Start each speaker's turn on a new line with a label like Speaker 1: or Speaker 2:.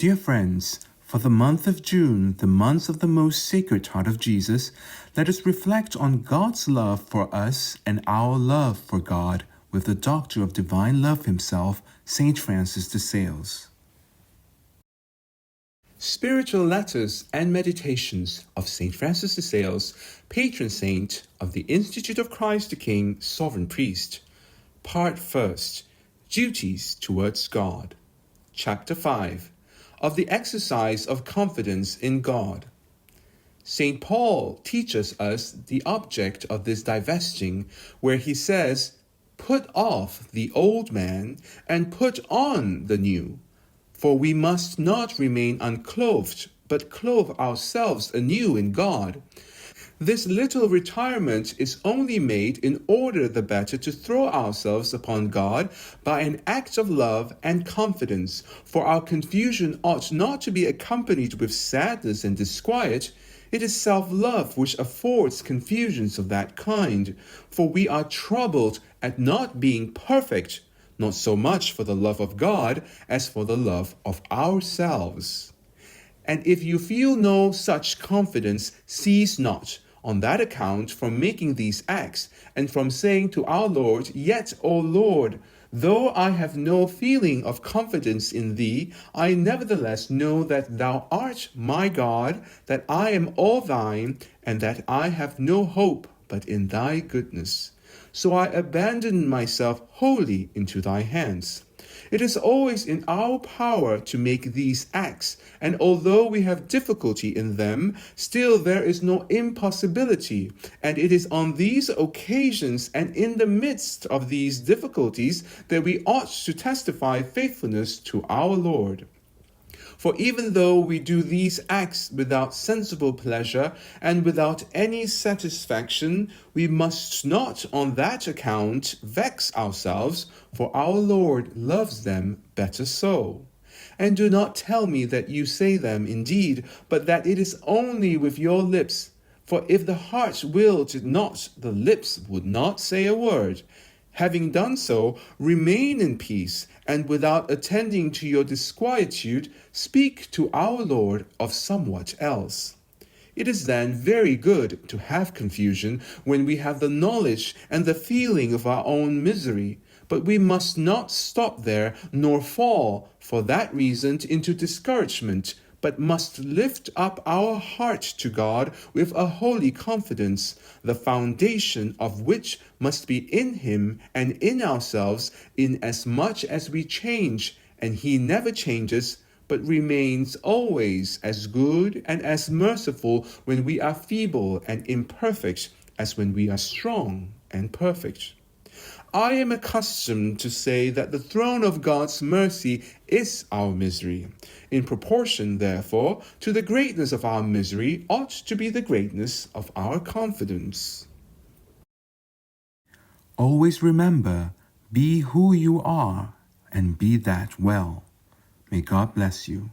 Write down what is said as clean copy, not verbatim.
Speaker 1: Dear friends, for the month of June, the month of the most sacred heart of Jesus, let us reflect on God's love for us and our love for God with the doctor of divine love himself, St. Francis de Sales. Spiritual Letters and Meditations of St. Francis de Sales, patron saint of the Institute of Christ the King, Sovereign Priest. Part 1st, Duties towards God. Chapter 5, of the exercise of confidence in God. St. Paul teaches us the object of this divesting, where he says, "Put off the old man and put on the new. For we must not remain unclothed, but clothe ourselves anew in God." This little retirement is only made in order the better to throw ourselves upon God by an act of love and confidence, for our confusion ought not to be accompanied with sadness and disquiet. It is self-love which affords confusions of that kind, for we are troubled at not being perfect, not so much for the love of God as for the love of ourselves. And if you feel no such confidence, cease not on that account from making these acts, and from saying to our Lord, "Yet, O Lord, though I have no feeling of confidence in thee, I nevertheless know that thou art my God, that I am all thine, and that I have no hope but in thy goodness. So I abandon myself wholly into thy hands." It is always in our power to make these acts, and although we have difficulty in them, still there is no impossibility, and it is on these occasions and in the midst of these difficulties that we ought to testify faithfulness to our Lord. For even though we do these acts without sensible pleasure and without any satisfaction, we must not on that account vex ourselves, for our Lord loves them better so. And do not tell me that you say them indeed, but that it is only with your lips. For if the heart willed not, the lips would not say a word. Having done so, remain in peace, and without attending to your disquietude, speak to our Lord of somewhat else. It is then very good to have confusion when we have the knowledge and the feeling of our own misery, but we must not stop there, nor fall, for that reason, into discouragement, but must lift up our heart to God with a holy confidence, the foundation of which must be in him and in ourselves, inasmuch as we change, and he never changes, but remains always as good and as merciful when we are feeble and imperfect as when we are strong and perfect. I am accustomed to say that the throne of God's mercy is our misery. In proportion, therefore, to the greatness of our misery ought to be the greatness of our confidence. Always remember, be who you are, and be that well. May God bless you.